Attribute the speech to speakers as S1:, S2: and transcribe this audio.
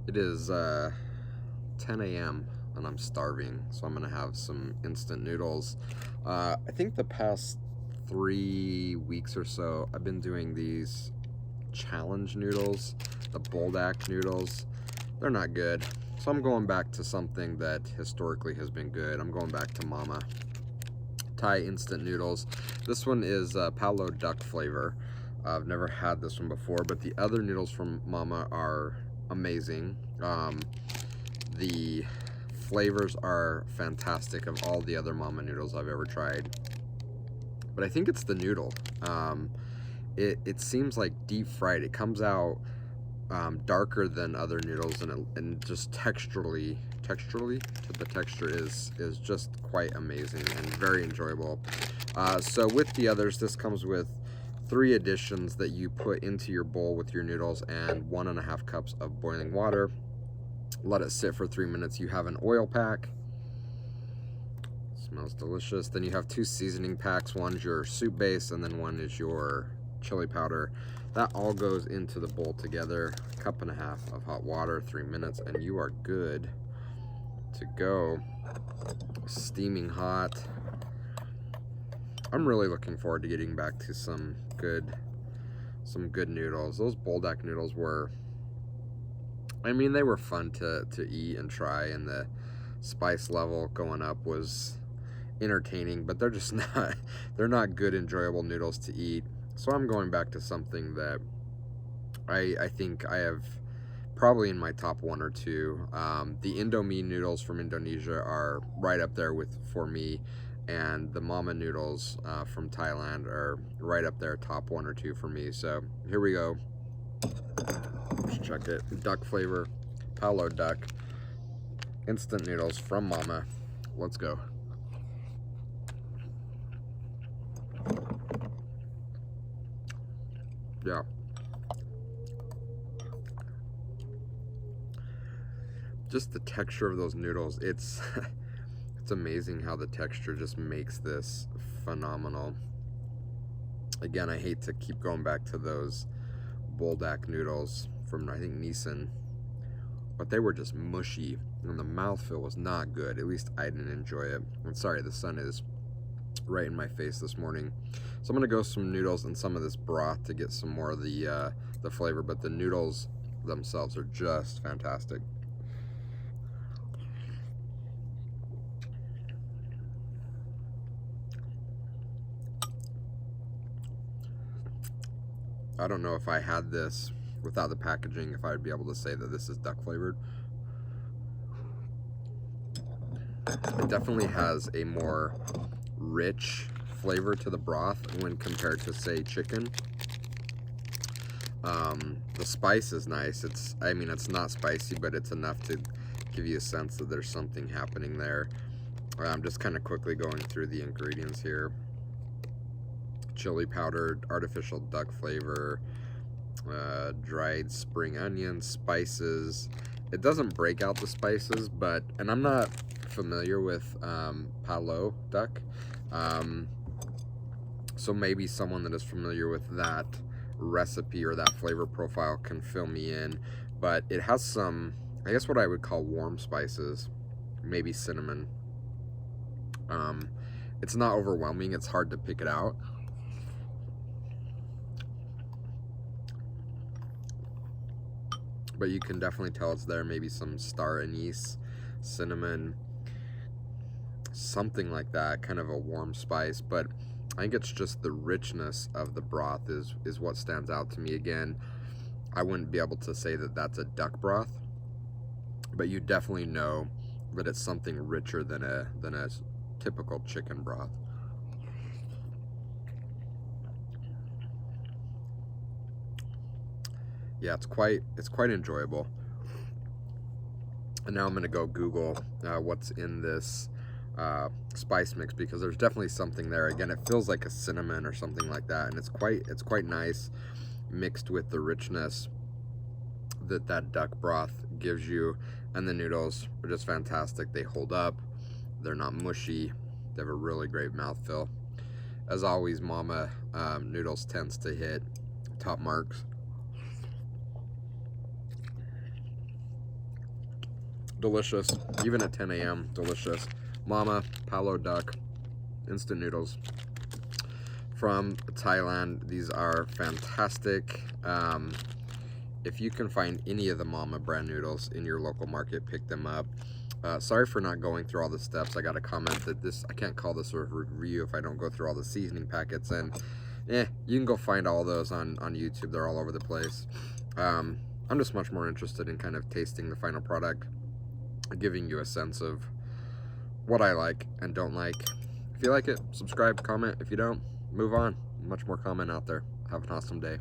S1: It is 10 a.m. and I'm starving, so I'm gonna have some instant noodles. I think the past 3 weeks or so, I've been doing these challenge noodles, the Boldak noodles. They're not good, so I'm going back to something that historically has been good. I'm going back to Mama Thai instant noodles. This one is palo duck flavor. I've never had this one before, but the other noodles from Mama are amazing. The flavors are fantastic of all the other Mama noodles I've ever tried. But I think it's the noodle. It seems like deep fried. It comes out darker than other noodles, and just texturally, the texture is just quite amazing and very enjoyable. So with the others, this comes with 3 additions that you put into your bowl with your noodles and 1.5 cups of boiling water. Let it sit for 3 minutes. You have an oil pack. Smells delicious. Then you have 2 seasoning packs. One's your soup base and then one is your chili powder. That all goes into the bowl together. 1.5 cups of hot water, 3 minutes, and you are good to go. Steaming hot. I'm really looking forward to getting back to some good noodles. Those Boldak noodles were, I mean, they were fun to eat and try, and the spice level going up was entertaining, but they're just they're not good, enjoyable noodles to eat. So I'm going back to something that I think I have probably in my top 1 or 2. The Indomie noodles from Indonesia are right up there for me, and the Mama noodles from Thailand are right up there, top 1 or 2 for me. So here we go. Let's check it. Duck flavor, palo duck, instant noodles from Mama. Let's go. Yeah. Just the texture of those noodles, it's it's amazing how the texture just makes this phenomenal. Again, I hate to keep going back to those Boldak noodles from, I think, Nissan, but they were just mushy and the mouthfeel was not good. At least I didn't enjoy it. I'm sorry, the sun is right in my face this morning. So I'm gonna go some noodles and some of this broth to get some more of the flavor, but the noodles themselves are just fantastic. I don't know if I had this without the packaging, if I would be able to say that this is duck flavored. It definitely has a more rich flavor to the broth when compared to, say, chicken. The spice is nice. I mean, it's not spicy, but it's enough to give you a sense that there's something happening there. I'm just kind of quickly going through the ingredients here. Chili powder, artificial duck flavor, dried spring onions, spices. It doesn't break out the spices, and I'm not familiar with palo duck, so maybe someone that is familiar with that recipe or that flavor profile can fill me in. But it has some, I guess, what I would call warm spices, maybe cinnamon. It's not overwhelming. It's hard to pick it out. But you can definitely tell it's there. Maybe some star anise, cinnamon, something like that, kind of a warm spice. But I think it's just the richness of the broth is what stands out to me. Again, I wouldn't be able to say that that's a duck broth, but you definitely know that it's something richer than a typical chicken broth. Yeah, it's quite enjoyable. And now I'm gonna go Google what's in this spice mix, because there's definitely something there. Again, it feels like a cinnamon or something like that, and it's quite nice, mixed with the richness that duck broth gives you. And the noodles are just fantastic. They hold up. They're not mushy. They have a really great mouthfeel. As always, Mama noodles tends to hit top marks. delicious. Even at 10 a.m., delicious. Mama, Palo Duck, instant noodles from Thailand. These are fantastic. If you can find any of the Mama brand noodles in your local market, pick them up. Sorry for not going through all the steps. I got a comment that I can't call this a review if I don't go through all the seasoning packets, and you can go find all those on YouTube. They're all over the place. I'm just much more interested in kind of tasting the final product, giving you a sense of what I like and don't like. If you like it, subscribe, comment. If you don't, move on. Much more comment out there. Have an awesome day.